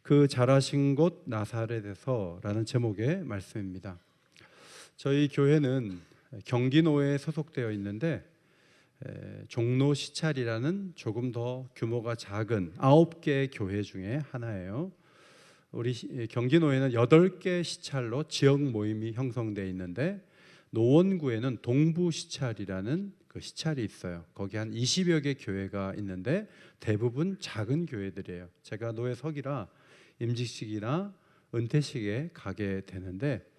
그 자라신 곳 나사렛에서라는 제목의 말씀입니다. 저희 교회는 경기노회에 소속되어 있는데 종로 시찰이라는 조금 더 규모가 작은 9개의 교회 중에 하나예요. 우리 경기노회는 8개 시찰로 지역 모임이 형성되어 있는데 노원구에는 동부 시찰이라는 그 시찰이 있어요. 거기 한 20여 개 교회가 있는데 대부분 작은 교회들이에요. 제가 노회 석이라 임직식이나 은퇴식에 가게 되는데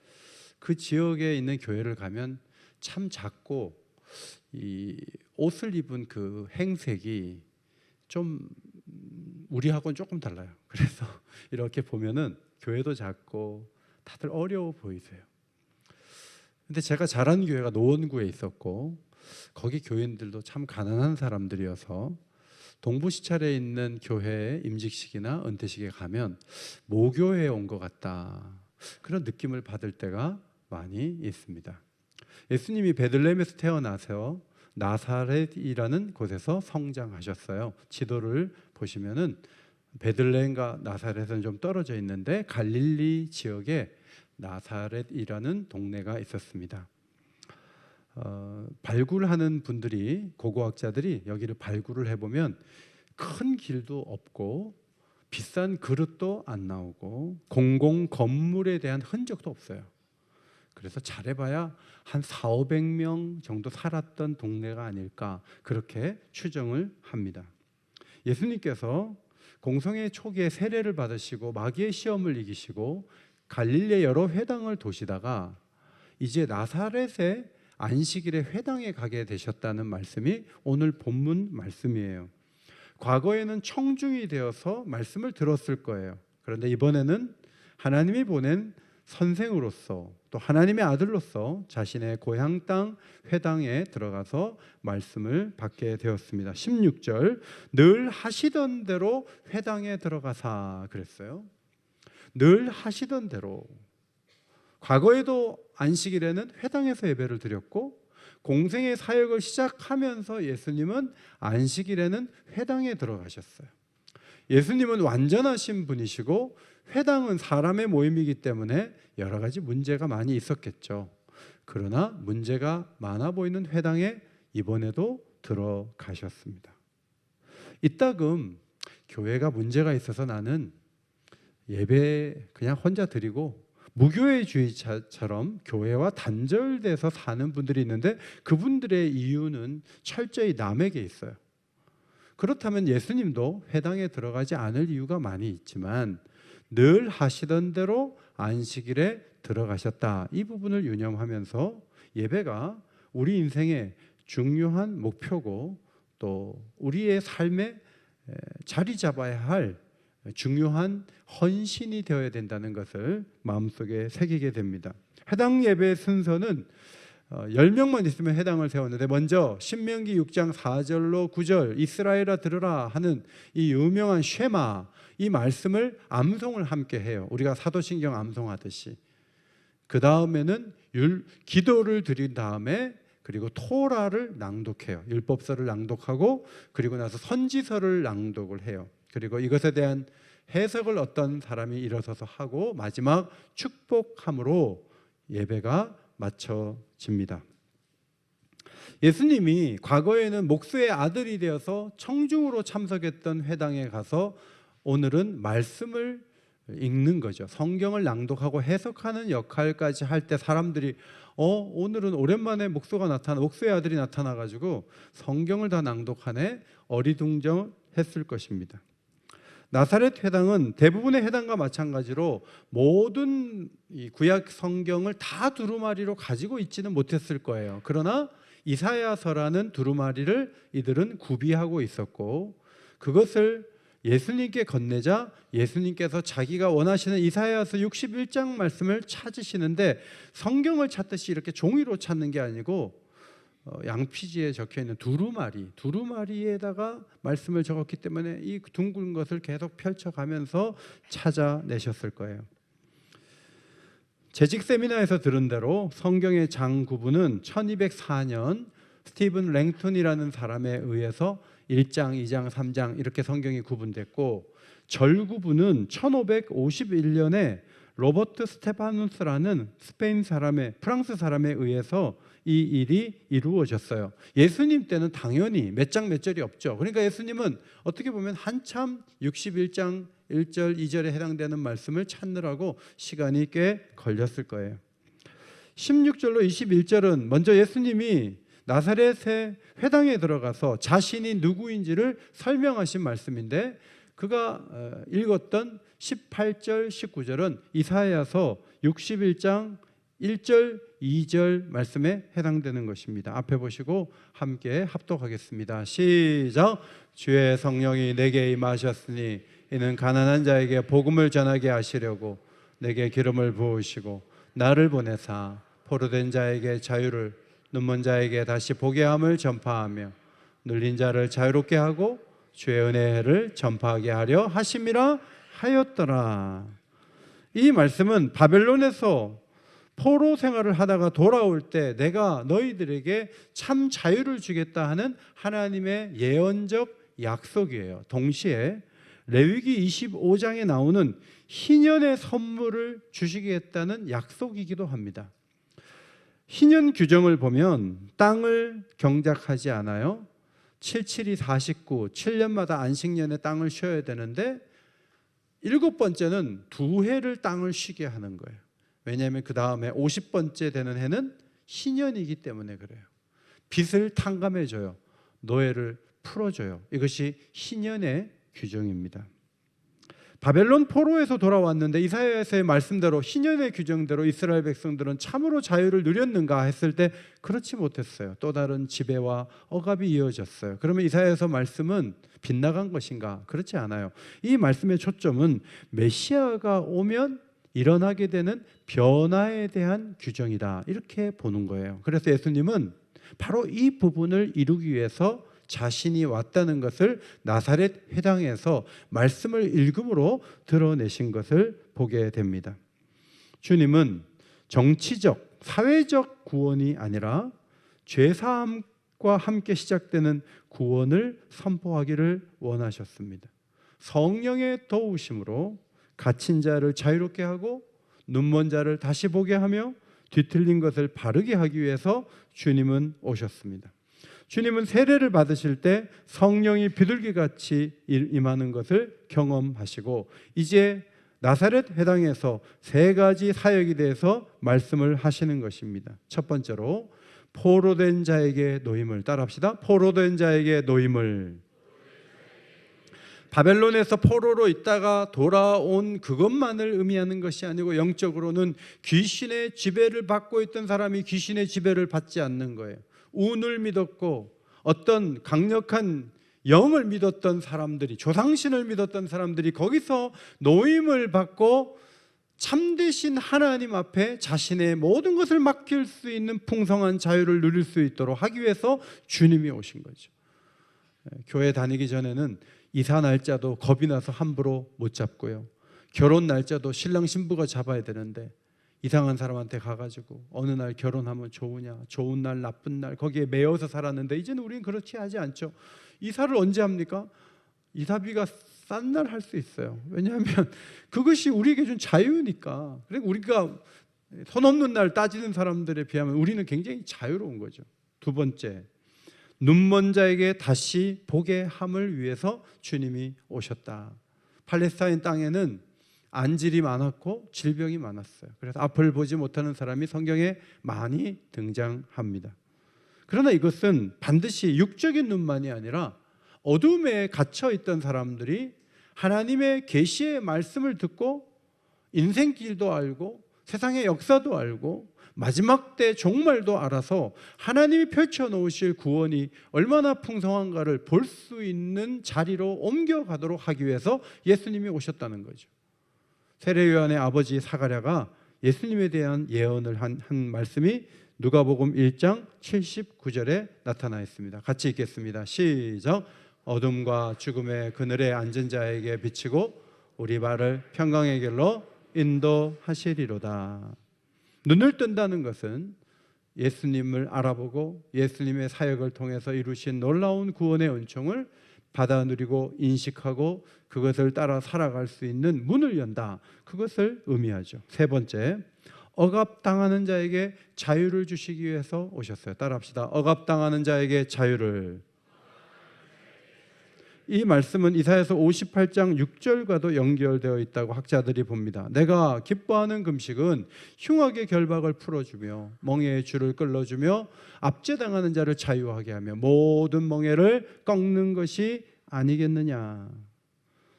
그 지역에 있는 교회를 가면 참 작고 이 옷을 입은 그 행색이 좀 우리하고는 조금 달라요. 그래서 이렇게 보면은 교회도 작고 다들 어려워 보이세요. 근데 제가 자란 교회가 노원구에 있었고 거기 교인들도 참 가난한 사람들이어서 동부시찰에 있는 교회에 임직식이나 은퇴식에 가면 모교회에 온 것 같다, 그런 느낌을 받을 때가 많이 있습니다. 예수님이 베들레헴에서 태어나서 나사렛이라는 곳에서 성장하셨어요. 지도를 보시면은 베들레헴과 나사렛은 좀 떨어져 있는데 갈릴리 지역에 나사렛이라는 동네가 있었습니다. 발굴하는 분들이, 고고학자들이 여기를 발굴을 해보면 큰 길도 없고 비싼 그릇도 안 나오고 공공 건물에 대한 흔적도 없어요. 그래서 잘해봐야 한 400~500명 정도 살았던 동네가 아닐까, 그렇게 추정을 합니다. 예수님께서 공성의 초기에 세례를 받으시고 마귀의 시험을 이기시고 갈릴리의 여러 회당을 도시다가 이제 나사렛에 안식일에 회당에 가게 되셨다는 말씀이 오늘 본문 말씀이에요. 과거에는 청중이 되어서 말씀을 들었을 거예요. 그런데 이번에는 하나님이 보낸 선생으로서 또 하나님의 아들로서 자신의 고향 땅 회당에 들어가서 말씀을 받게 되었습니다. 16절, 늘 하시던 대로 회당에 들어가사 그랬어요. 늘 하시던 대로. 과거에도 안식일에는 회당에서 예배를 드렸고 공생의 사역을 시작하면서 예수님은 안식일에는 회당에 들어가셨어요. 예수님은 완전하신 분이시고 회당은 사람의 모임이기 때문에 여러 가지 문제가 많이 있었겠죠. 그러나 문제가 많아 보이는 회당에 이번에도 들어가셨습니다. 이따금 교회가 문제가 있어서 나는 예배 그냥 혼자 드리고 무교회주의자처럼 교회와 단절돼서 사는 분들이 있는데 그분들의 이유는 철저히 남에게 있어요. 그렇다면 예수님도 회당에 들어가지 않을 이유가 많이 있지만 늘 하시던 대로 안식일에 들어가셨다, 이 부분을 유념하면서 예배가 우리 인생의 중요한 목표고 또 우리의 삶에 자리 잡아야 할 중요한 헌신이 되어야 된다는 것을 마음속에 새기게 됩니다. 해당 예배 순서는 10명만 있으면 해당을 세웠는데 먼저 신명기 6장 4절로 9절 이스라엘아 들으라 하는 이 유명한 쉐마, 이 말씀을 암송을 함께 해요. 우리가 사도신경 암송하듯이. 그 다음에는 기도를 드린 다음에 그리고 토라를 낭독해요. 율법서를 낭독하고 그리고 나서 선지서를 낭독을 해요. 그리고 이것에 대한 해석을 어떤 사람이 일어서서 하고 마지막 축복함으로 예배가 마쳐집니다. 예수님이 과거에는 목수의 아들이 되어서 청중으로 참석했던 회당에 가서 오늘은 말씀을 읽는 거죠. 성경을 낭독하고 해석하는 역할까지 할 때 사람들이 오늘은 오랜만에 목수의 아들이 나타나가지고 성경을 다 낭독하네, 어리둥절했을 것입니다. 나사렛 회당은 대부분의 회당과 마찬가지로 모든 이 구약 성경을 다 두루마리로 가지고 있지는 못했을 거예요. 그러나 이사야서라는 두루마리를 이들은 구비하고 있었고 그것을 예수님께 건네자 예수님께서 자기가 원하시는 이사야서 61장 말씀을 찾으시는데 성경을 찾듯이 이렇게 종이로 찾는 게 아니고 양피지에 적혀있는 두루마리에다가 말씀을 적었기 때문에 이 둥근 것을 계속 펼쳐가면서 찾아내셨을 거예요. 재직 세미나에서 들은 대로 성경의 장 구분은 1204년 스티븐 랭톤이라는 사람에 의해서 1장, 2장, 3장 이렇게 성경이 구분됐고 절구부는 1551년에 로버트 스테파누스라는 스페인 사람의 프랑스 사람에 의해서 이 일이 이루어졌어요. 예수님 때는 당연히 몇 장 몇 절이 없죠. 그러니까 예수님은 어떻게 보면 한참 61장 1절 2절에 해당되는 말씀을 찾느라고 시간이 꽤 걸렸을 거예요. 16절로 21절은 먼저 예수님이 나사렛의 회당에 들어가서 자신이 누구인지를 설명하신 말씀인데, 그가 읽었던 18절 19절은 이사야서 61장 1절 2절 말씀에 해당되는 것입니다. 앞에 보시고 함께 합독하겠습니다. 시작. 주의 성령이 내게 임하셨으니 이는 가난한 자에게 복음을 전하게 하시려고 내게 기름을 부으시고 나를 보내사 포로된 자에게 자유를, 눈먼 자에게 다시 보게 함을 전파하며 눌린 자를 자유롭게 하고 주의 은혜를 전파하게 하려 하심이라 하였더라. 이 말씀은 바벨론에서 포로 생활을 하다가 돌아올 때 내가 너희들에게 참 자유를 주겠다 하는 하나님의 예언적 약속이에요. 동시에 레위기 25장에 나오는 희년의 선물을 주시겠다는 약속이기도 합니다. 희년 규정을 보면 땅을 경작하지 않아요. 77이 49, 7년마다 안식년에 땅을 쉬어야 되는데 7번째는 2해를 땅을 쉬게 하는 거예요. 왜냐하면 그 다음에 50번째 되는 해는 희년이기 때문에 그래요. 빚을 탕감해줘요. 노예를 풀어줘요. 이것이 희년의 규정입니다. 바벨론 포로에서 돌아왔는데 이사야서의 말씀대로 희년의 규정대로 이스라엘 백성들은 참으로 자유를 누렸는가 했을 때 그렇지 못했어요. 또 다른 지배와 억압이 이어졌어요. 그러면 이사야서 말씀은 빗나간 것인가? 그렇지 않아요. 이 말씀의 초점은 메시아가 오면 일어나게 되는 변화에 대한 규정이다, 이렇게 보는 거예요. 그래서 예수님은 바로 이 부분을 이루기 위해서 자신이 왔다는 것을 나사렛 회당에서 말씀을 읽음으로 드러내신 것을 보게 됩니다. 주님은 정치적, 사회적 구원이 아니라 죄사함과 함께 시작되는 구원을 선포하기를 원하셨습니다. 성령의 도우심으로 갇힌 자를 자유롭게 하고 눈먼 자를 다시 보게 하며 뒤틀린 것을 바르게 하기 위해서 주님은 오셨습니다. 주님은 세례를 받으실 때 성령이 비둘기같이 임하는 것을 경험하시고 이제 나사렛 회당에서 3가지 사역에 대해서 말씀을 하시는 것입니다. 첫 번째로 포로된 자에게 노임을, 따라합시다. 포로된 자에게 노임을. 바벨론에서 포로로 있다가 돌아온 그것만을 의미하는 것이 아니고 영적으로는 귀신의 지배를 받고 있던 사람이 귀신의 지배를 받지 않는 거예요. 운을 믿었고 어떤 강력한 영을 믿었던 사람들이, 조상신을 믿었던 사람들이 거기서 노임을 받고 참되신 하나님 앞에 자신의 모든 것을 맡길 수 있는 풍성한 자유를 누릴 수 있도록 하기 위해서 주님이 오신 거죠. 교회 다니기 전에는 이사 날짜도 겁이 나서 함부로 못 잡고요. 결혼 날짜도 신랑 신부가 잡아야 되는데 이상한 사람한테 가가지고 어느 날 결혼하면 좋으냐, 좋은 날 나쁜 날 거기에 매여서 살았는데 이제는 우리는 그렇지 하지 않죠. 이사를 언제 합니까? 이사비가 싼 날 할 수 있어요. 왜냐하면 그것이 우리에게 준 자유니까. 그리고 우리가 손 없는 날 따지는 사람들에 비하면 우리는 굉장히 자유로운 거죠. 두 번째, 눈먼 자에게 다시 보게 함을 위해서 주님이 오셨다. 팔레스타인 땅에는 안질이 많았고 질병이 많았어요. 그래서 앞을 보지 못하는 사람이 성경에 많이 등장합니다. 그러나 이것은 반드시 육적인 눈만이 아니라 어둠에 갇혀 있던 사람들이 하나님의 계시의 말씀을 듣고 인생길도 알고 세상의 역사도 알고 마지막 때 종말도 알아서 하나님이 펼쳐놓으실 구원이 얼마나 풍성한가를 볼 수 있는 자리로 옮겨가도록 하기 위해서 예수님이 오셨다는 거죠. 세례요한의 아버지 사가랴가 예수님에 대한 예언을 한 말씀이 누가복음 1장 79절에 나타나 있습니다. 같이 읽겠습니다. 시작. 어둠과 죽음의 그늘에 앉은 자에게 비치고 우리 발을 평강의 길로 인도하시리로다. 눈을 뜬다는 것은 예수님을 알아보고 예수님의 사역을 통해서 이루신 놀라운 구원의 은총을 받아 누리고 인식하고 그것을 따라 살아갈 수 있는 문을 연다. 그것을 의미하죠. 세 번째, 억압당하는 자에게 자유를 주시기 위해서 오셨어요. 따라합시다. 억압당하는 자에게 자유를. 이 말씀은 이사야서 58장 6절과도 연결되어 있다고 학자들이 봅니다. 내가 기뻐하는 금식은 흉악의 결박을 풀어주며 멍에의 줄을 끌어주며 압제당하는 자를 자유하게 하며 모든 멍에를 꺾는 것이 아니겠느냐.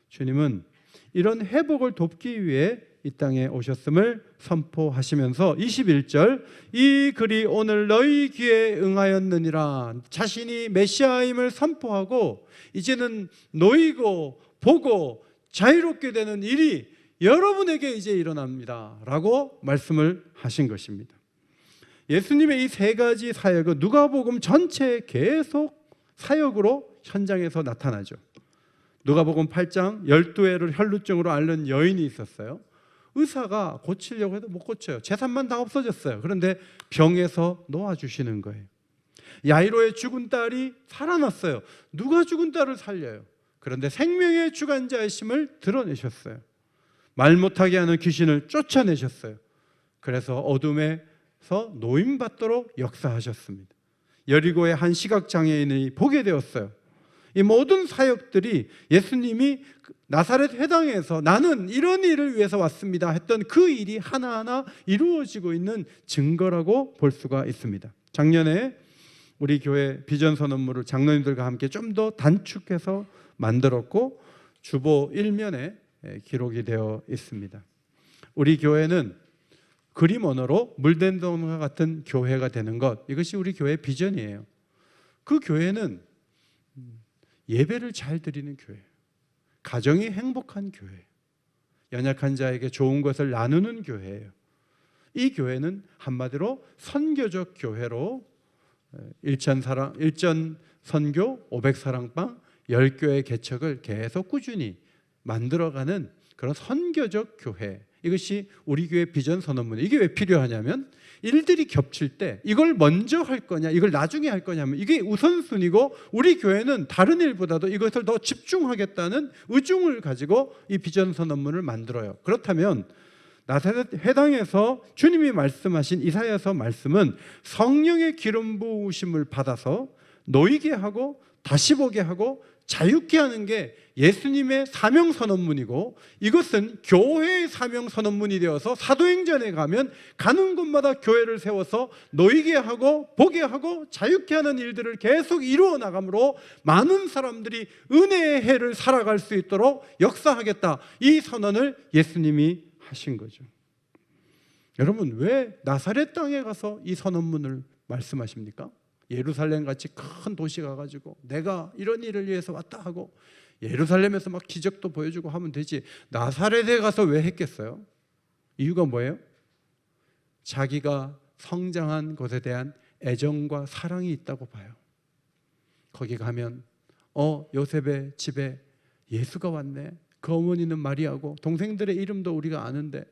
주님은 이런 회복을 돕기 위해 이 땅에 오셨음을 선포하시면서 21절, 이 글이 오늘 너희 귀에 응하였느니라. 자신이 메시아임을 선포하고 이제는 놓이고 보고 자유롭게 되는 일이 여러분에게 이제 일어납니다 라고 말씀을 하신 것입니다. 예수님의 이 세 가지 사역은 누가복음 전체에 계속 사역으로 현장에서 나타나죠. 누가복음 8장 12회를 혈루증으로 앓는 여인이 있었어요. 의사가 고치려고 해도 못 고쳐요. 재산만 다 없어졌어요. 그런데 병에서 놓아주시는 거예요. 야이로의 죽은 딸이 살아났어요. 누가 죽은 딸을 살려요? 그런데 생명의 주관자이심을 드러내셨어요. 말 못하게 하는 귀신을 쫓아내셨어요. 그래서 어둠에서 노임받도록 역사하셨습니다. 여리고의 한 시각장애인이 보게 되었어요. 이 모든 사역들이 예수님이 나사렛 회당에서 나는 이런 일을 위해서 왔습니다 했던 그 일이 하나하나 이루어지고 있는 증거라고 볼 수가 있습니다. 작년에 우리 교회 비전 선언문을 장로님들과 함께 좀 더 단축해서 만들었고 주보 1면에 기록이 되어 있습니다. 우리 교회는 그림 언어로 물된 동과 같은 교회가 되는 것, 이것이 우리 교회의 비전이에요. 그 교회는 예배를 잘 드리는 교회, 가정이 행복한 교회, 연약한 자에게 좋은 것을 나누는 교회예요. 이 교회는 한마디로 선교적 교회로 일전 선교 500사랑방 10교회 개척을 계속 꾸준히 만들어가는 그런 선교적 교회, 이것이 우리 교회 비전 선언문이에요. 이게 왜 필요하냐면 일들이 겹칠 때 이걸 먼저 할 거냐 이걸 나중에 할 거냐면 이게 우선순위고, 우리 교회는 다른 일보다도 이것을 더 집중하겠다는 의중을 가지고 이 비전 선언문을 만들어요. 그렇다면 나사렛 회당에서 주님이 말씀하신 이사야서 말씀은 성령의 기름 부으심을 받아서 놓이게 하고 다시 보게 하고 자유케 하는 게 예수님의 사명 선언문이고, 이것은 교회의 사명 선언문이 되어서 사도행전에 가면 가는 곳마다 교회를 세워서 놓이게 하고 보게 하고 자유케 하는 일들을 계속 이루어 나가므로 많은 사람들이 은혜의 해를 살아갈 수 있도록 역사하겠다, 이 선언을 예수님이 하신 거죠. 여러분, 왜 나사렛 땅에 가서 이 선언문을 말씀하십니까? 예루살렘 같이 큰 도시 가가지고 내가 이런 일을 위해서 왔다 하고 예루살렘에서 막 기적도 보여주고 하면 되지, 나사렛에 가서 왜 했겠어요? 이유가 뭐예요? 자기가 성장한 것에 대한 애정과 사랑이 있다고 봐요. 거기 가면 요셉의 집에 예수가 왔네, 그 어머니는 마리아고 동생들의 이름도 우리가 아는데,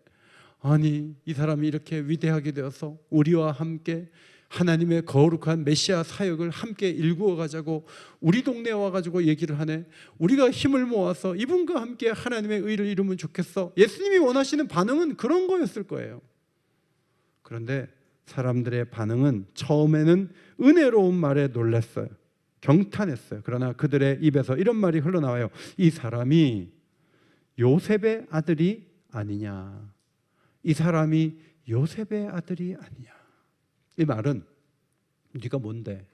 아니 이 사람이 이렇게 위대하게 되어서 우리와 함께 하나님의 거룩한 메시아 사역을 함께 일구어 가자고 우리 동네에 와가지고 얘기를 하네. 우리가 힘을 모아서 이분과 함께 하나님의 의를 이루면 좋겠어. 예수님이 원하시는 반응은 그런 거였을 거예요. 그런데 사람들의 반응은 처음에는 은혜로운 말에 놀랐어요. 경탄했어요. 그러나 그들의 입에서 이런 말이 흘러나와요. 이 사람이 요셉의 아들이 아니냐. 이 사람이 요셉의 아들이 아니냐. 이 말은 네가 뭔데?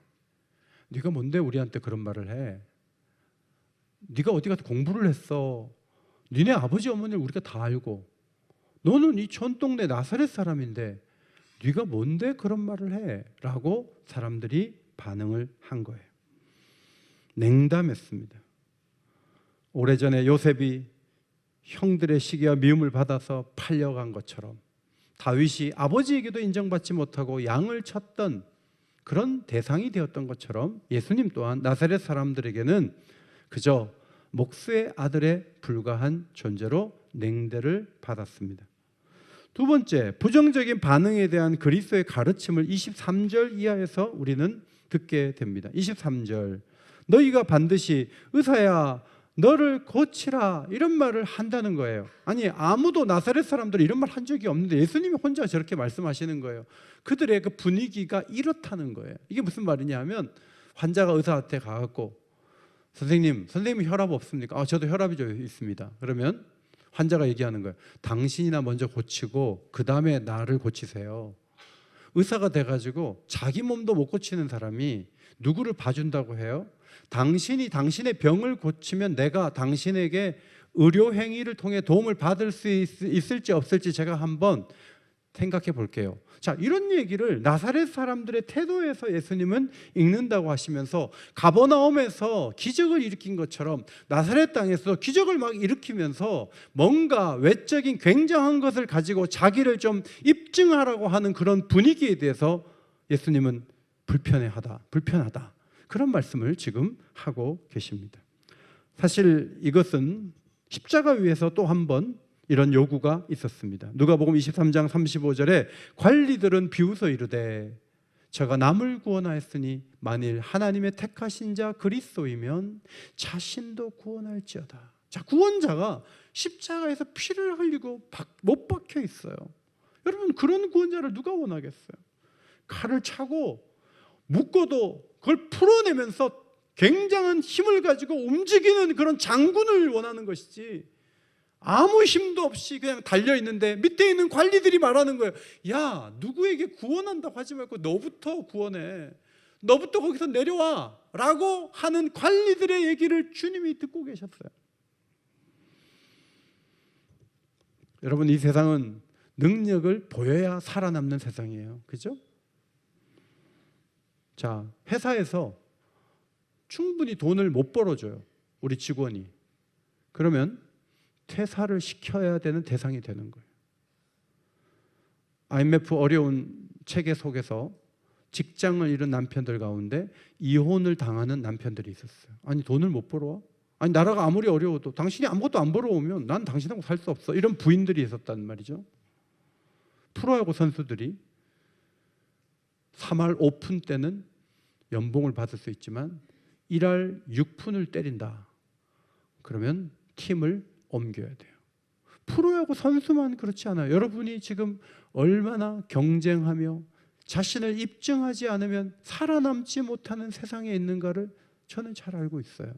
네가 뭔데 우리한테 그런 말을 해? 네가 어디 가서 공부를 했어? 니네 아버지 어머니를 우리가 다 알고, 너는 이 촌동네 나사렛 사람인데 네가 뭔데 그런 말을 해? 라고 사람들이 반응을 한 거예요. 냉담했습니다. 오래전에 요셉이 형들의 시기와 미움을 받아서 팔려간 것처럼, 다윗이 아버지에게도 인정받지 못하고 양을 쳤던 그런 대상이 되었던 것처럼, 예수님 또한 나사렛 사람들에게는 그저 목수의 아들에 불과한 존재로 냉대를 받았습니다. 두 번째, 부정적인 반응에 대한 그리스도의 가르침을 23절 이하에서 우리는 듣게 됩니다. 23절, 너희가 반드시 의사야 너를 고치라 이런 말을 한다는 거예요. 아니 아무도 나사렛 사람들이 이런 말 한 적이 없는데 예수님이 혼자 저렇게 말씀하시는 거예요. 그들의 그 분위기가 이렇다는 거예요. 이게 무슨 말이냐 하면 환자가 의사한테 가갖고 선생님 혈압 없습니까? 저도 혈압이 좀 있습니다. 그러면 환자가 얘기하는 거예요. 당신이나 먼저 고치고 그 다음에 나를 고치세요. 의사가 돼가지고 자기 몸도 못 고치는 사람이 누구를 봐준다고 해요? 당신이 당신의 병을 고치면 내가 당신에게 의료 행위를 통해 도움을 받을 수 있을지 없을지 제가 한번 생각해 볼게요. 자, 이런 얘기를 나사렛 사람들의 태도에서 예수님은 읽는다고 하시면서 가버나움에서 기적을 일으킨 것처럼 나사렛 땅에서 기적을 막 일으키면서 뭔가 외적인 굉장한 것을 가지고 자기를 좀 입증하라고 하는 그런 분위기에 대해서 예수님은 불편하다 그런 말씀을 지금 하고 계십니다. 사실 이것은 십자가 위에서 또 한 번 이런 요구가 있었습니다. 누가복음 23장 35절에 관리들은 비웃어 이르되 저가 남을 구원하였으니 만일 하나님의 택하신 자 그리스도이면 자신도 구원할지어다. 자, 구원자가 십자가에서 피를 흘리고 못 박혀 있어요. 여러분 그런 구원자를 누가 원하겠어요? 칼을 차고 묶어도 그걸 풀어내면서 굉장한 힘을 가지고 움직이는 그런 장군을 원하는 것이지 아무 힘도 없이 그냥 달려있는데 밑에 있는 관리들이 말하는 거예요. 야, 누구에게 구원한다고 하지 말고 너부터 구원해. 너부터 거기서 내려와 라고 하는 관리들의 얘기를 주님이 듣고 계셨어요. 여러분 이 세상은 능력을 보여야 살아남는 세상이에요. 그죠? 자, 회사에서 충분히 돈을 못 벌어줘요. 우리 직원이. 그러면 퇴사를 시켜야 되는 대상이 되는 거예요. IMF 어려운 체계 속에서 직장을 잃은 남편들 가운데 이혼을 당하는 남편들이 있었어요. 아니 돈을 못 벌어와? 아니 나라가 아무리 어려워도 당신이 아무것도 안 벌어오면 난 당신하고 살 수 없어. 이런 부인들이 있었단 말이죠. 프로야구 선수들이 3할 5푼 때는 연봉을 받을 수 있지만 1할 6푼을 때린다. 그러면 팀을 옮겨야 돼요. 프로야구 선수만 그렇지 않아요. 여러분이 지금 얼마나 경쟁하며 자신을 입증하지 않으면 살아남지 못하는 세상에 있는가를 저는 잘 알고 있어요.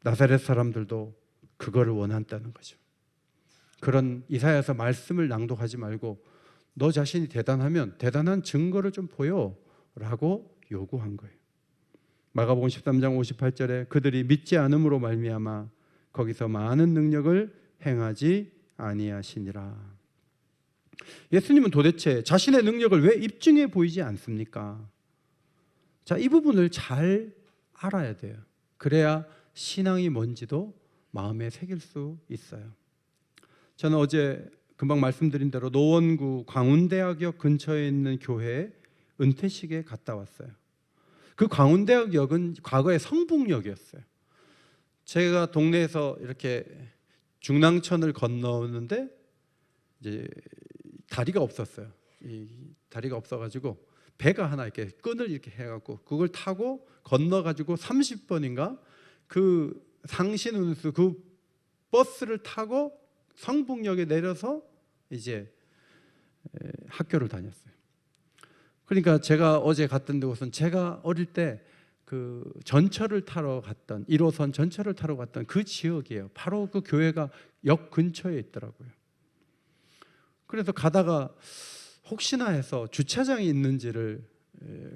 나사렛 사람들도 그거를 원한다는 거죠. 그런 이사야서 말씀을 낭독하지 말고 너 자신이 대단하면 대단한 증거를 좀 보여라고 요구한 거예요. 마가복음 13장 58절에 그들이 믿지 않음으로 말미암아 거기서 많은 능력을 행하지 아니하시니라. 예수님은 도대체 자신의 능력을 왜 입증해 보이지 않습니까? 자, 이 부분을 잘 알아야 돼요. 그래야 신앙이 뭔지도 마음에 새길 수 있어요. 저는 어제 금방 말씀드린 대로 노원구 광운대학역 근처에 있는 교회에 은퇴식에 갔다 왔어요. 그 광운대학역은 과거에 성북역이었어요. 제가 동네에서 이렇게 중랑천을 건너는데 이제 다리가 없었어요. 이 다리가 없어가지고 배가 하나 이렇게 끈을 이렇게 해갖고 그걸 타고 건너가지고 30번인가 그 상신운수 그 버스를 타고 성북역에 내려서 이제 학교를 다녔어요. 그러니까 제가 어제 갔던 곳은 제가 어릴 때 그 전철을 타러 갔던 1호선 전철을 타러 갔던 그 지역이에요. 바로 그 교회가 역 근처에 있더라고요. 그래서 가다가 혹시나 해서 주차장이 있는지를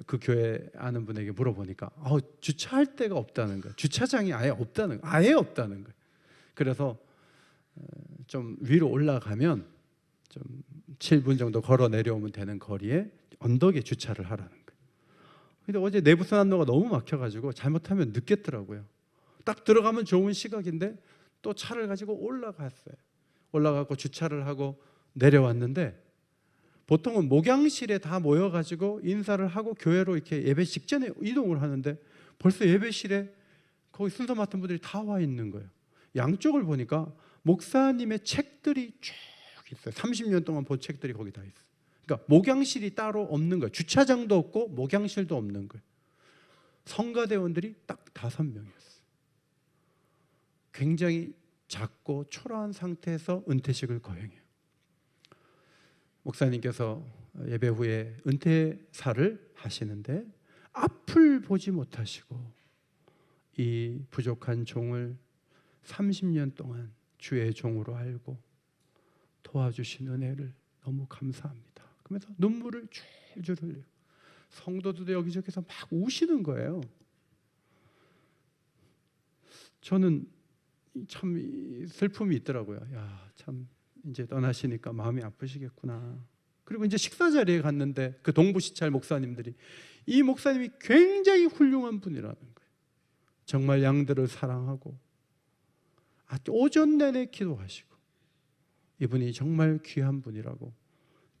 그 교회 아는 분에게 물어보니까 주차할 데가 없다는 거예요. 주차장이 아예 없다는 거예요. 그래서 좀 위로 올라가면 좀 7분 정도 걸어 내려오면 되는 거리에 언덕에 주차를 하라는 거예요. 근데 어제 내부순환로가 너무 막혀가지고 잘못하면 늦겠더라고요. 딱 들어가면 좋은 시각인데 또 차를 가지고 올라갔어요. 올라가고 주차를 하고 내려왔는데 보통은 목양실에 다 모여가지고 인사를 하고 교회로 이렇게 예배 직전에 이동을 하는데 벌써 예배실에 거기 순서 맡은 분들이 다 와 있는 거예요. 양쪽을 보니까 목사님의 책들이 쭉 있어요. 30년 동안 본 책들이 거기 다 있어요. 그러니까 목양실이 따로 없는 거예요. 주차장도 없고 목양실도 없는 거예요. 성가대원들이 딱 5명이었어요. 굉장히 작고 초라한 상태에서 은퇴식을 거행해요. 목사님께서 예배 후에 은퇴사를 하시는데 앞을 보지 못하시고 이 부족한 종을 30년 동안 주의 종으로 알고 도와주신 은혜를 너무 감사합니다. 그러면서 눈물을 줄줄 흘려요. 성도들도 여기저기서 막 우시는 거예요. 저는 참 슬픔이 있더라고요. 야, 참 이제 떠나시니까 마음이 아프시겠구나. 그리고 이제 식사 자리에 갔는데 그 동부시찰 목사님들이 이 목사님이 굉장히 훌륭한 분이라는 거예요. 정말 양들을 사랑하고 오전 내내 기도하시고 이분이 정말 귀한 분이라고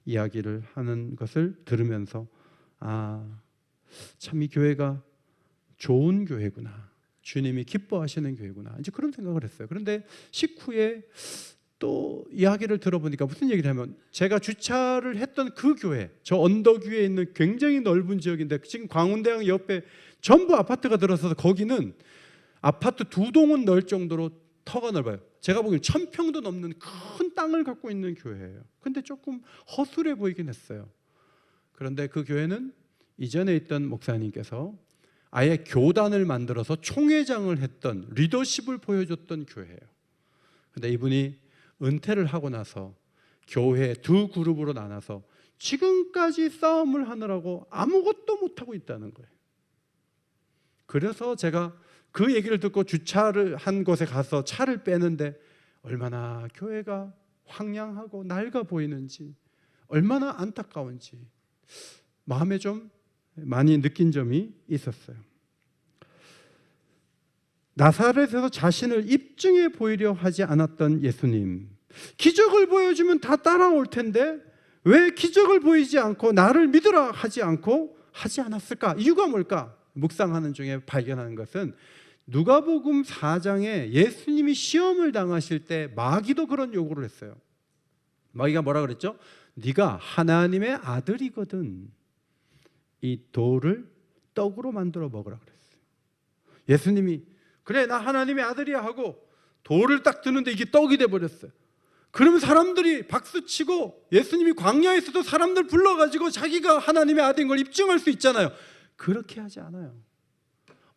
이야기를 하는 것을 들으면서 참 이 교회가 좋은 교회구나, 주님이 기뻐하시는 교회구나, 이제 그런 생각을 했어요. 그런데 식후에 또 이야기를 들어보니까 무슨 얘기를 하면, 제가 주차를 했던 그 교회, 저 언덕 위에 있는 굉장히 넓은 지역인데 지금 광운대학 옆에 전부 아파트가 들어서서 거기는 아파트 2동은 넣을 정도로 터가 넓어요. 제가 보기엔 1000평도 넘는 큰 땅을 갖고 있는 교회예요. 근데 조금 허술해 보이긴 했어요. 그런데 그 교회는 이전에 있던 목사님께서 아예 교단을 만들어서 총회장을 했던, 리더십을 보여줬던 교회예요. 근데 이분이 은퇴를 하고 나서 교회 2그룹으로 나눠서 지금까지 싸움을 하느라고 아무것도 못하고 있다는 거예요. 그래서 제가 그 얘기를 듣고 주차를 한 곳에 가서 차를 빼는데 얼마나 교회가 황량하고 낡아 보이는지, 얼마나 안타까운지 마음에 좀 많이 느낀 점이 있었어요. 나사렛에서 자신을 입증해 보이려 하지 않았던 예수님, 기적을 보여주면 다 따라올 텐데 왜 기적을 보이지 않고 나를 믿으라 하지 않고 하지 않았을까? 이유가 뭘까? 묵상하는 중에 발견하는 것은 누가복음 4장에 예수님이 시험을 당하실 때 마귀도 그런 요구를 했어요. 마귀가 뭐라 그랬죠? 네가 하나님의 아들이거든 이 돌을 떡으로 만들어 먹으라 그랬어요. 예수님이 그래 나 하나님의 아들이야 하고 돌을 딱 드는데 이게 떡이 돼버렸어요. 그러면 사람들이 박수치고, 예수님이 광야에서도 사람들 불러가지고 자기가 하나님의 아들인 걸 입증할 수 있잖아요. 그렇게 하지 않아요.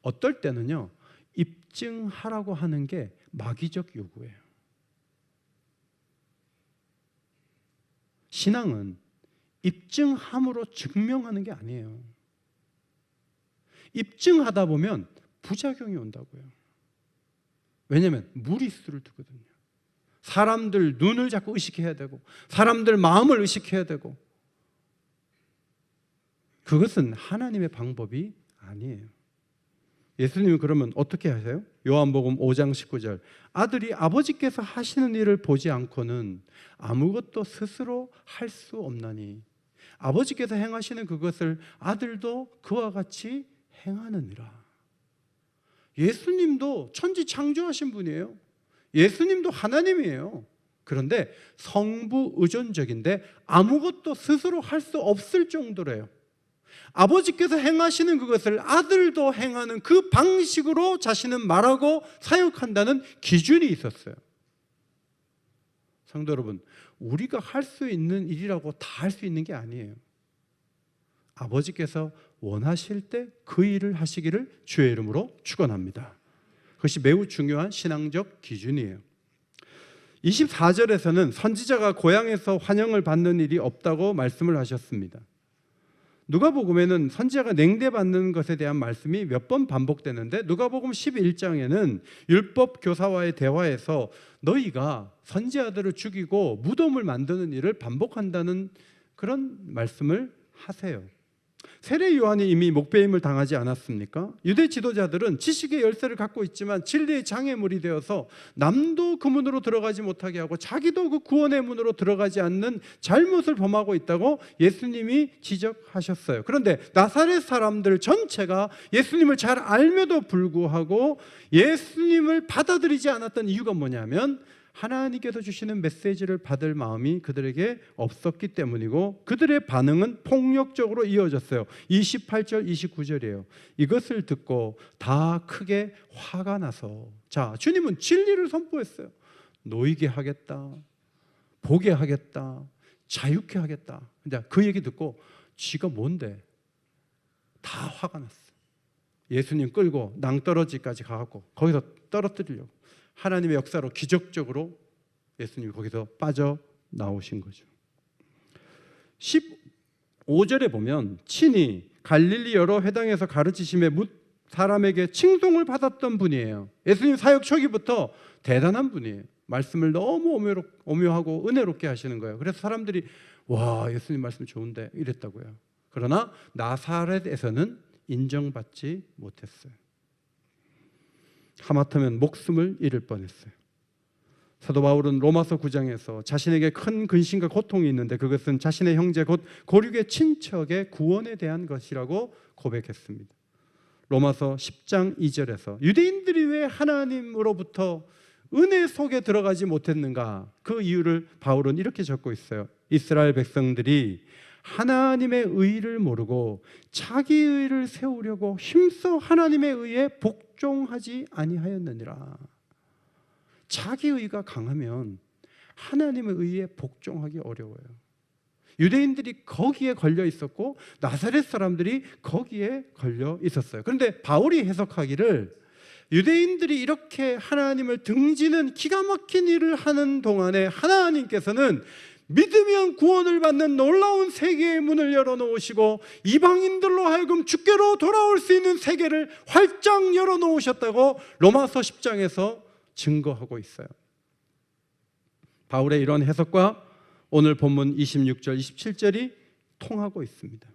어떨 때는요, 입증하라고 하는 게 마귀적 요구예요. 신앙은 입증함으로 증명하는 게 아니에요. 입증하다 보면 부작용이 온다고요. 왜냐하면 무리수를 두거든요. 사람들 눈을 자꾸 의식해야 되고 사람들 마음을 의식해야 되고, 그것은 하나님의 방법이 아니에요. 예수님은 그러면 어떻게 하세요? 요한복음 5장 19절, 아들이 아버지께서 하시는 일을 보지 않고는 아무것도 스스로 할 수 없나니 아버지께서 행하시는 그것을 아들도 그와 같이 행하느니라. 예수님도 천지 창조하신 분이에요. 예수님도 하나님이에요. 그런데 성부 의존적인데 아무것도 스스로 할 수 없을 정도래요. 아버지께서 행하시는 그것을 아들도 행하는 그 방식으로 자신은 말하고 사역한다는 기준이 있었어요. 성도 여러분, 우리가 할 수 있는 일이라고 다 할 수 있는 게 아니에요. 아버지께서 원하실 때 그 일을 하시기를 주의 이름으로 축원합니다. 그것이 매우 중요한 신앙적 기준이에요. 24절에서는 선지자가 고향에서 환영을 받는 일이 없다고 말씀을 하셨습니다. 누가복음에는 선지자가 냉대받는 것에 대한 말씀이 몇 번 반복되는데, 누가복음 11장에는 율법 교사와의 대화에서 너희가 선지자들을 죽이고 무덤을 만드는 일을 반복한다는 그런 말씀을 하세요. 세례 요한이 이미 목배임을 당하지 않았습니까? 유대 지도자들은 지식의 열쇠를 갖고 있지만 진리의 장애물이 되어서 남도 그 문으로 들어가지 못하게 하고 자기도 그 구원의 문으로 들어가지 않는 잘못을 범하고 있다고 예수님이 지적하셨어요. 그런데 나사렛 사람들 전체가 예수님을 잘 알며도 불구하고 예수님을 받아들이지 않았던 이유가 뭐냐면, 하나님께서 주시는 메시지를 받을 마음이 그들에게 없었기 때문이고 그들의 반응은 폭력적으로 이어졌어요. 28절 29절이에요. 이것을 듣고 다 크게 화가 나서, 자, 주님은 진리를 선포했어요. 놓이게 하겠다, 보게 하겠다, 자유케 하겠다. 근데 그 얘기 듣고 쥐가 뭔데? 다 화가 났어. 예수님 끌고 낭떠러지까지 가갖고 거기서 떨어뜨리려고, 하나님의 역사로 기적적으로 예수님이 거기서 빠져나오신 거죠. 15절에 보면 친히 갈릴리 여러 회당에서 가르치심에 사람에게 칭송을 받았던 분이에요. 예수님 사역 초기부터 대단한 분이에요. 말씀을 너무 오묘하고 은혜롭게 하시는 거예요. 그래서 사람들이 와, 예수님 말씀 좋은데 이랬다고요. 그러나 나사렛에서는 인정받지 못했어요. 하마터면 목숨을 잃을 뻔했어요. 사도 바울은 로마서 9장에서 자신에게 큰 근심과 고통이 있는데 그것은 자신의 형제 곧 고륙의 친척의 구원에 대한 것이라고 고백했습니다. 로마서 10장 2절에서 유대인들이 왜 하나님으로부터 은혜 속에 들어가지 못했는가, 그 이유를 바울은 이렇게 적고 있어요. 이스라엘 백성들이 하나님의 의를 모르고 자기 의를 세우려고 힘써 하나님의 의에 복종하지 아니하였느니라. 자기 의가 강하면 하나님의 의에 복종하기 어려워요. 유대인들이 거기에 걸려 있었고 나사렛 사람들이 거기에 걸려 있었어요. 그런데 바울이 해석하기를 유대인들이 이렇게 하나님을 등지는 기가 막힌 일을 하는 동안에 하나님께서는 믿으면 구원을 받는 놀라운 세계의 문을 열어놓으시고 이방인들로 하여금 주께로 돌아올 수 있는 세계를 활짝 열어놓으셨다고 로마서 10장에서 증거하고 있어요. 바울의 이런 해석과 오늘 본문 26절, 27절이 통하고 있습니다.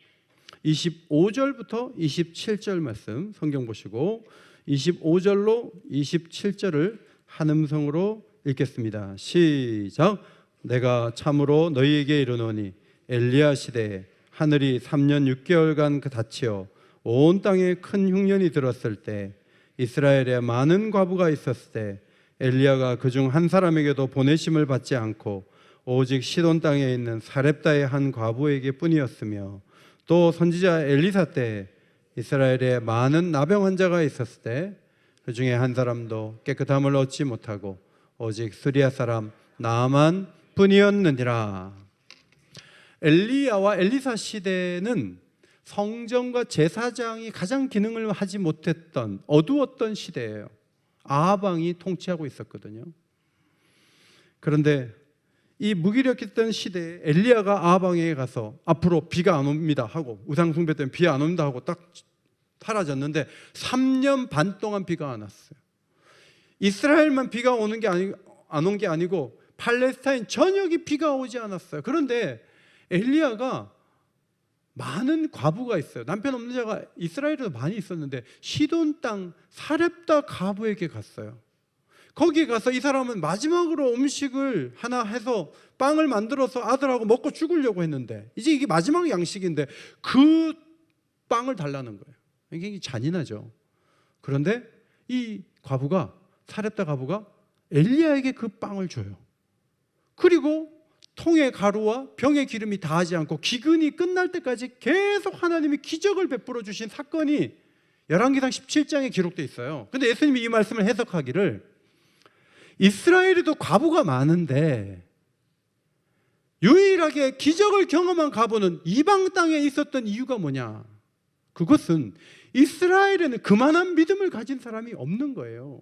25절부터 27절 말씀 성경 보시고 25절로 27절을 한음성으로 읽겠습니다. 시작. 내가 참으로 너희에게 이르노니 엘리야 시대에 하늘이 3년 6개월간 닫히어 온 땅에 큰 흉년이 들었을 때 이스라엘에 많은 과부가 있었을 때 엘리야가 그중 한 사람에게도 보내심을 받지 않고 오직 시돈 땅에 있는 사렙다의 한 과부에게 뿐이었으며 또 선지자 엘리사 때 이스라엘에 많은 나병 환자가 있었을 때 그 중에 한 사람도 깨끗함을 얻지 못하고 오직 스리야 사람 나아만 뿐이었느니라. 엘리야와 엘리사 시대는 성전과 제사장이 가장 기능을 하지 못했던 어두웠던 시대예요. 아합 왕이 통치하고 있었거든요. 그런데 이 무기력했던 시대에 엘리야가 아합 왕에게 가서 앞으로 비가 안 옵니다 하고, 우상 숭배 때문에 비 안 온다 하고 딱 사라졌는데 3년 반 동안 비가 안 왔어요. 이스라엘만 비가 오는 게 안 온 게 아니고 팔레스타인 전역이 비가 오지 않았어요. 그런데 엘리야가 많은 과부가 있어요. 남편 없는 자가 이스라엘에도 많이 있었는데 시돈 땅 사렙다 과부에게 갔어요. 거기에 가서 이 사람은 마지막으로 음식을 하나 해서 빵을 만들어서 아들하고 먹고 죽으려고 했는데 이제 이게 마지막 양식인데 그 빵을 달라는 거예요. 굉장히 잔인하죠. 그런데 이 과부가, 사렙다 과부가 엘리야에게 그 빵을 줘요. 그리고 통의 가루와 병의 기름이 다하지 않고 기근이 끝날 때까지 계속 하나님이 기적을 베풀어 주신 사건이 열왕기상 17장에 기록되어 있어요. 그런데 예수님이 이 말씀을 해석하기를 이스라엘에도 과부가 많은데 유일하게 기적을 경험한 과부는 이방 땅에 있었던 이유가 뭐냐? 그것은 이스라엘에는 그만한 믿음을 가진 사람이 없는 거예요.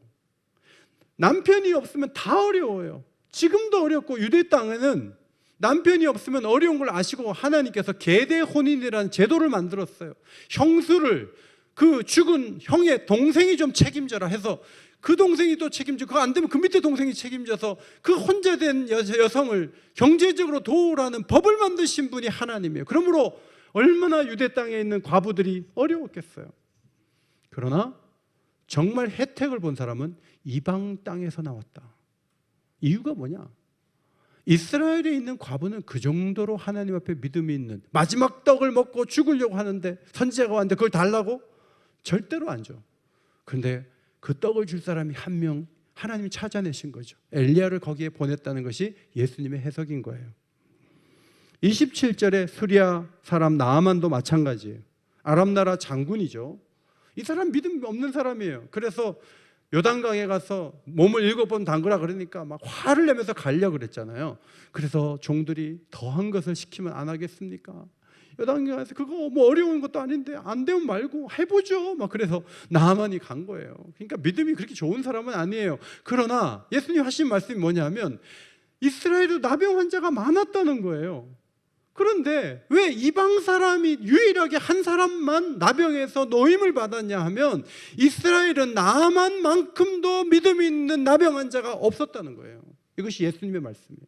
남편이 없으면 다 어려워요. 지금도 어렵고 유대 땅에는 남편이 없으면 어려운 걸 아시고 하나님께서 계대 혼인이라는 제도를 만들었어요. 형수를 그 죽은 형의 동생이 좀 책임져라 해서 그 동생이 또 책임지고 그거 안 되면 그 밑에 동생이 책임져서 그 혼자 된 여성을 경제적으로 도우라는 법을 만드신 분이 하나님이에요. 그러므로 얼마나 유대 땅에 있는 과부들이 어려웠겠어요. 그러나 정말 혜택을 본 사람은 이방 땅에서 나왔다. 이유가 뭐냐? 이스라엘에 있는 과부는 그 정도로 하나님 앞에 믿음이 있는, 마지막 떡을 먹고 죽으려고 하는데 선지자가 왔는데 그걸 달라고? 절대로 안 줘. 그런데 그 떡을 줄 사람이 한 명 하나님이 찾아내신 거죠. 엘리야를 거기에 보냈다는 것이 예수님의 해석인 거예요. 27절에 수리아 사람 나아만도 마찬가지예요. 아람 나라 장군이죠. 이 사람 믿음 없는 사람이에요. 그래서 요단강에 가서 몸을 7번 담그라 그러니까 막 화를 내면서 가려고 그랬잖아요. 그래서 종들이 더한 것을 시키면 안 하겠습니까? 요단강에 가서 그거 뭐 어려운 것도 아닌데 안 되면 말고 해보죠. 막 그래서 나아만이 간 거예요. 그러니까 믿음이 그렇게 좋은 사람은 아니에요. 그러나 예수님 하신 말씀이 뭐냐면 이스라엘도 나병 환자가 많았다는 거예요. 그런데 왜 이방 사람이 유일하게 한 사람만 나병에서 노임을 받았냐 하면 이스라엘은 나만만큼도 믿음이 있는 나병 환자가 없었다는 거예요. 이것이 예수님의 말씀이에요.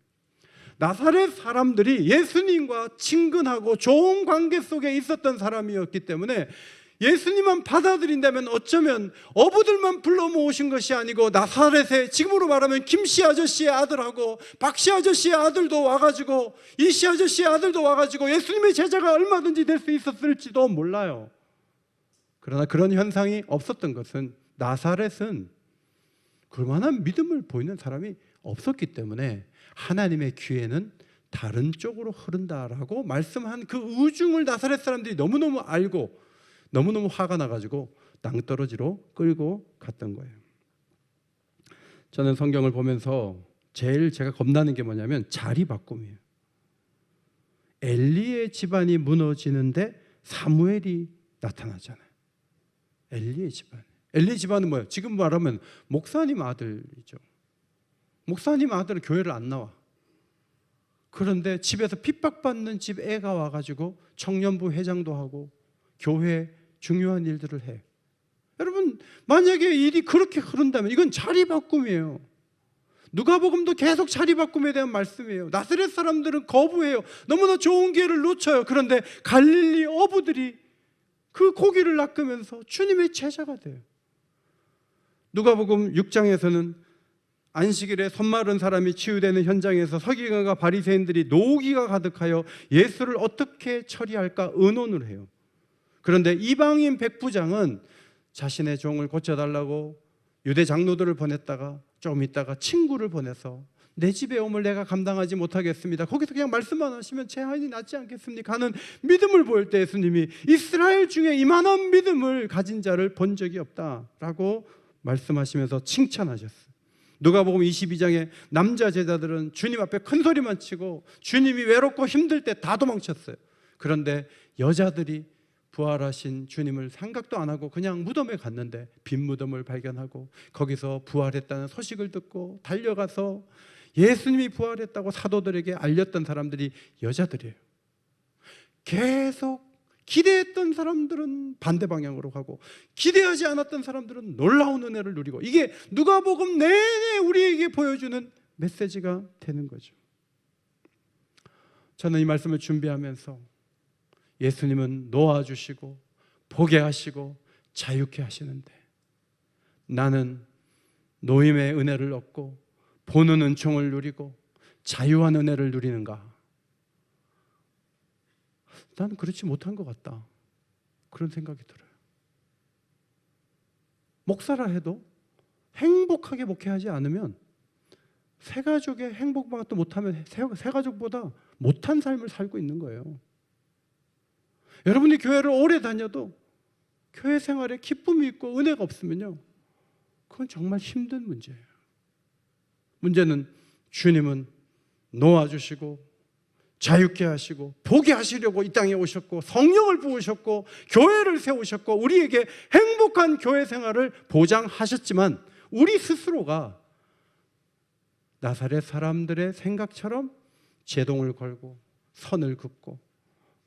나사렛 사람들이 예수님과 친근하고 좋은 관계 속에 있었던 사람이었기 때문에 예수님만 받아들인다면 어쩌면 어부들만 불러 모으신 것이 아니고 나사렛에 지금으로 말하면 김씨 아저씨의 아들하고 박씨 아저씨의 아들도 와가지고 이씨 아저씨의 아들도 와가지고 예수님의 제자가 얼마든지 될 수 있었을지도 몰라요. 그러나 그런 현상이 없었던 것은 나사렛은 그만한 믿음을 보이는 사람이 없었기 때문에 하나님의 귀에는 다른 쪽으로 흐른다라고 말씀한 그 우중을 나사렛 사람들이 너무너무 알고 너무너무 화가 나가지고 낭떠러지로 끌고 갔던 거예요. 저는 성경을 보면서 제일 제가 겁나는 게 뭐냐면 자리 바꿈이에요. 엘리의 집안이 무너지는데 사무엘이 나타나잖아요. 엘리의 집안. 엘리 집안은 뭐예요? 지금 말하면 목사님 아들이죠. 목사님 아들은 교회를 안 나와. 그런데 집에서 핍박받는 집 애가 와가지고 청년부 회장도 하고 교회 중요한 일들을 해. 여러분 만약에 일이 그렇게 흐른다면 이건 자리 바꿈이에요. 누가복음도 계속 자리 바꿈에 대한 말씀이에요. 나사렛 사람들은 거부해요. 너무나 좋은 기회를 놓쳐요. 그런데 갈릴리 어부들이 그 고기를 낚으면서 주님의 제자가 돼요. 누가복음 6장에서는 안식일에 손 마른 사람이 치유되는 현장에서 서기관과 바리새인들이 노기가 가득하여 예수를 어떻게 처리할까 의논을 해요. 그런데 이방인 백부장은 자신의 종을 고쳐달라고 유대 장로들을 보냈다가 좀 있다가 친구를 보내서 내 집에 오물 내가 감당하지 못하겠습니다. 거기서 그냥 말씀만 하시면 제 하인이 낫지 않겠습니까? 하는 믿음을 보일 때 예수님이 이스라엘 중에 이만한 믿음을 가진 자를 본 적이 없다라고 말씀하시면서 칭찬하셨어요. 누가복음 22장에 남자 제자들은 주님 앞에 큰 소리만 치고 주님이 외롭고 힘들 때 다 도망쳤어요. 그런데 여자들이 부활하신 주님을 생각도 안 하고 그냥 무덤에 갔는데 빈 무덤을 발견하고 거기서 부활했다는 소식을 듣고 달려가서 예수님이 부활했다고 사도들에게 알렸던 사람들이 여자들이에요. 계속 기대했던 사람들은 반대 방향으로 가고 기대하지 않았던 사람들은 놀라운 은혜를 누리고 이게 누가복음 내내 우리에게 보여주는 메시지가 되는 거죠. 저는 이 말씀을 준비하면서 예수님은 놓아주시고 보게 하시고 자유케 하시는데 나는 노임의 은혜를 얻고 보는 은총을 누리고 자유한 은혜를 누리는가? 나는 그렇지 못한 것 같다. 그런 생각이 들어요. 목사라 해도 행복하게 목회하지 않으면 새 가족의 행복만도 못하면 새 가족보다 못한 삶을 살고 있는 거예요. 여러분이 교회를 오래 다녀도 교회 생활에 기쁨이 있고 은혜가 없으면요, 그건 정말 힘든 문제예요. 문제는 주님은 놓아주시고 자유케 하시고 보게 하시려고 이 땅에 오셨고 성령을 부으셨고 교회를 세우셨고 우리에게 행복한 교회 생활을 보장하셨지만 우리 스스로가 나사렛 사람들의 생각처럼 제동을 걸고 선을 긋고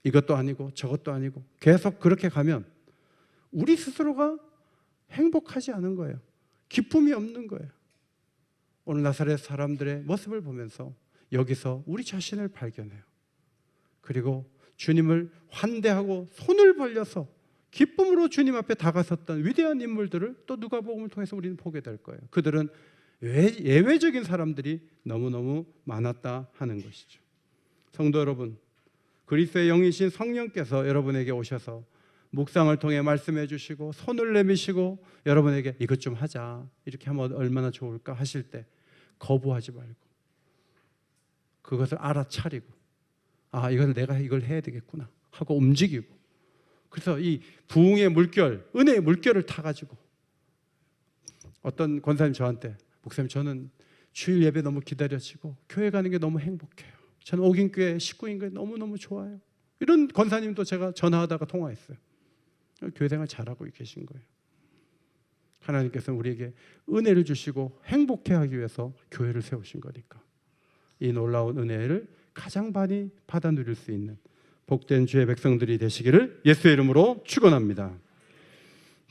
이것도 아니고 저것도 아니고 계속 그렇게 가면 우리 스스로가 행복하지 않은 거예요. 기쁨이 없는 거예요. 오늘 나사렛 사람들의 모습을 보면서 여기서 우리 자신을 발견해요. 그리고 주님을 환대하고 손을 벌려서 기쁨으로 주님 앞에 다가섰던 위대한 인물들을 또 누가복음을 통해서 우리는 보게 될 거예요. 그들은 예외적인 사람들이 너무너무 많았다 하는 것이죠. 성도 여러분, 그리스도의 영이신 성령께서 여러분에게 오셔서 묵상을 통해 말씀해 주시고 손을 내미시고 여러분에게 이것 좀 하자, 이렇게 하면 얼마나 좋을까 하실 때 거부하지 말고 그것을 알아차리고 이걸 내가 이걸 해야 되겠구나 하고 움직이고, 그래서 이 부흥의 물결, 은혜의 물결을 타가지고 어떤 권사님 저한테 목사님 저는 주일 예배 너무 기다려지고 교회 가는 게 너무 행복해요. 저는 옥인교회 식구인 게 너무너무 좋아요. 이런 권사님도 제가 전화하다가 통화했어요. 교회 생활 잘하고 계신 거예요. 하나님께서는 우리에게 은혜를 주시고 행복해하기 위해서 교회를 세우신 거니까 이 놀라운 은혜를 가장 많이 받아 누릴 수 있는 복된 주의 백성들이 되시기를 예수의 이름으로 축원합니다.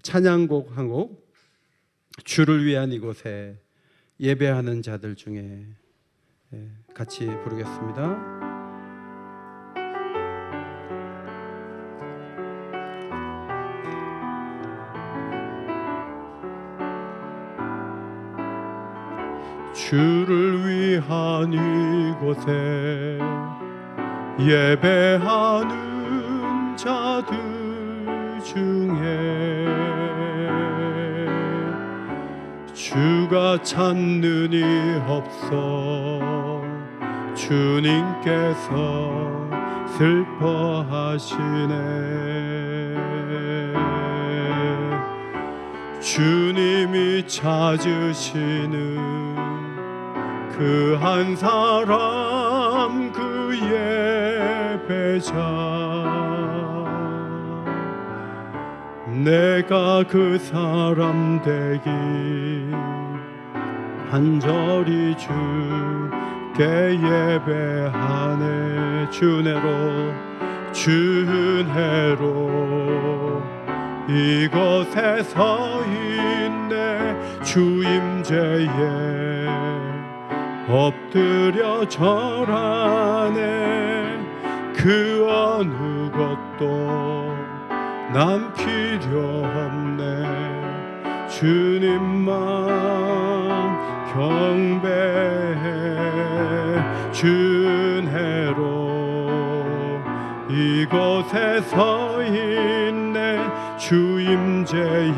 찬양곡 한 곡, 주를 위한 이곳에 예배하는 자들 중에 같이 부르겠습니다. 주를 위한 이곳에 예배하는 자들 중에 주가 찾는 이 없어 주님께서 슬퍼하시네. 주님이 찾으시는 그 한 사람 그 예배자, 내가 그 사람 되기 간절히 주께 예배하네. 주은혜로 주은혜로 이곳에 서 있네. 주 임재에 엎드려 절하네. 그 어느 것도 난 필요 없네. 주님만 경배해. 주은혜로 이곳에 서 있네. 주 임재에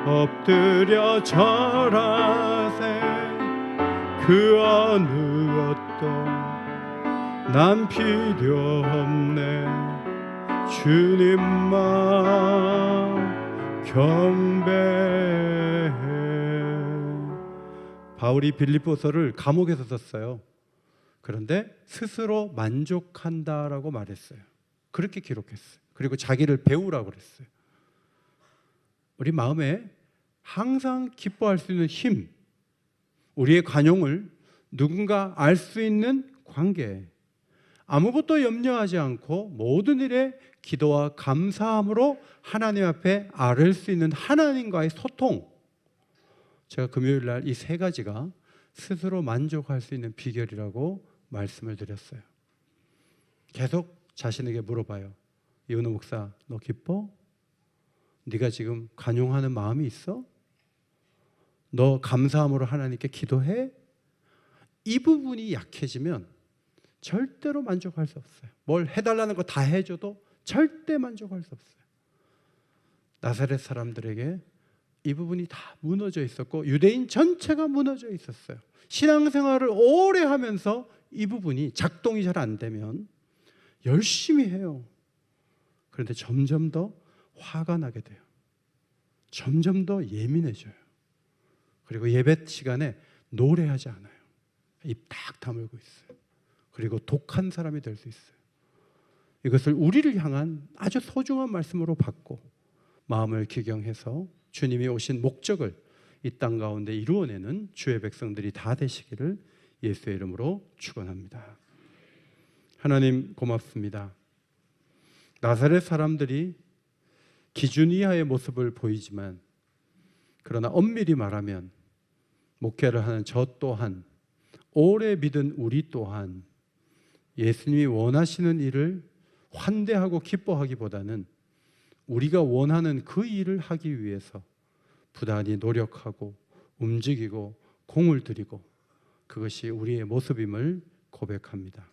엎드려 절하세. 그 어느 것도 난 필요 없네. 주님만 경배해. 바울이 빌립보서를 감옥에서 썼어요. 그런데 스스로 만족한다라고 말했어요. 그렇게 기록했어요. 그리고 자기를 배우라고 그랬어요. 우리 마음에 항상 기뻐할 수 있는 힘, 우리의 관용을 누군가 알 수 있는 관계, 아무것도 염려하지 않고 모든 일에 기도와 감사함으로 하나님 앞에 아뢰 수 있는 하나님과의 소통. 제가 금요일 날 이 세 가지가 스스로 만족할 수 있는 비결이라고 말씀을 드렸어요. 계속 자신에게 물어봐요. 이은호 목사, 너 기뻐? 네가 지금 관용하는 마음이 있어? 너 감사함으로 하나님께 기도해? 이 부분이 약해지면 절대로 만족할 수 없어요. 뭘 해달라는 거 다 해줘도 절대 만족할 수 없어요. 나사렛 사람들에게 이 부분이 다 무너져 있었고 유대인 전체가 무너져 있었어요. 신앙생활을 오래 하면서 이 부분이 작동이 잘 안 되면 열심히 해요. 그런데 점점 더 화가 나게 돼요. 점점 더 예민해져요. 그리고 예배 시간에 노래하지 않아요. 입 딱 다물고 있어요. 그리고 독한 사람이 될 수 있어요. 이것을 우리를 향한 아주 소중한 말씀으로 받고 마음을 기경해서 주님이 오신 목적을 이 땅 가운데 이루어내는 주의 백성들이 다 되시기를 예수의 이름으로 축원합니다. 하나님 고맙습니다. 나사렛 사람들이 기준 이하의 모습을 보이지만 그러나 엄밀히 말하면 목회를 하는 저 또한 오래 믿은 우리 또한 예수님이 원하시는 일을 환대하고 기뻐하기보다는 우리가 원하는 그 일을 하기 위해서 부단히 노력하고 움직이고 공을 들이고 그것이 우리의 모습임을 고백합니다.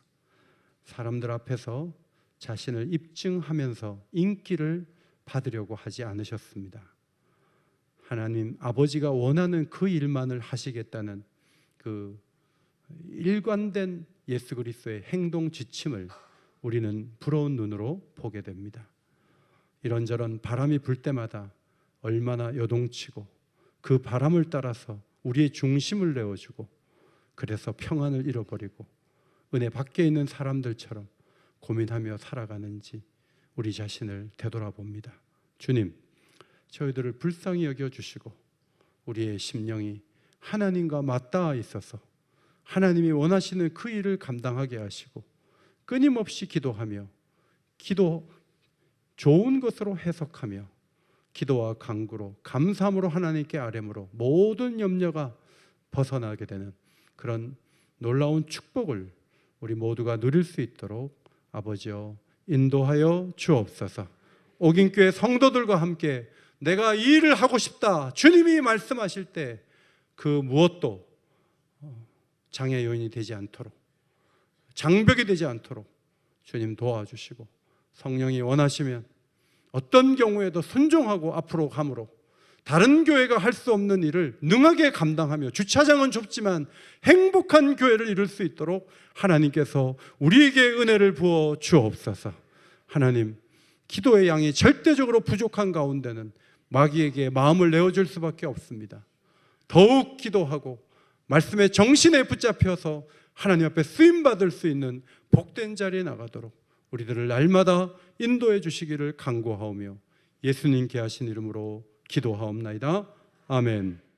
사람들 앞에서 자신을 입증하면서 인기를 받으려고 하지 않으셨습니다. 하나님 아버지가 원하는 그 일만을 하시겠다는 그 일관된 예수 그리스도의 행동 지침을 우리는 부러운 눈으로 보게 됩니다. 이런저런 바람이 불 때마다 얼마나 요동치고 그 바람을 따라서 우리의 중심을 내어주고 그래서 평안을 잃어버리고 은혜 밖에 있는 사람들처럼 고민하며 살아가는지 우리 자신을 되돌아봅니다. 주님, 저희들을 불쌍히 여겨주시고 우리의 심령이 하나님과 맞닿아 있어서 하나님이 원하시는 그 일을 감당하게 하시고 끊임없이 기도하며 기도 좋은 것으로 해석하며 기도와 간구로 감사함으로 하나님께 아뢰므로 모든 염려가 벗어나게 되는 그런 놀라운 축복을 우리 모두가 누릴 수 있도록 아버지여 인도하여 주옵소서. 옥인교회 성도들과 함께 내가 이 일을 하고 싶다 주님이 말씀하실 때 그 무엇도 장애 요인이 되지 않도록 장벽이 되지 않도록 주님 도와주시고 성령이 원하시면 어떤 경우에도 순종하고 앞으로 감으로 다른 교회가 할 수 없는 일을 능하게 감당하며 주차장은 좁지만 행복한 교회를 이룰 수 있도록 하나님께서 우리에게 은혜를 부어 주옵소서. 하나님, 기도의 양이 절대적으로 부족한 가운데는 마귀에게 마음을 내어줄 수밖에 없습니다. 더욱 기도하고 말씀의 정신에 붙잡혀서 하나님 앞에 쓰임받을 수 있는 복된 자리에 나가도록 우리들을 날마다 인도해 주시기를 간구하오며 예수님께 하신 이름으로 기도하옵나이다. 아멘.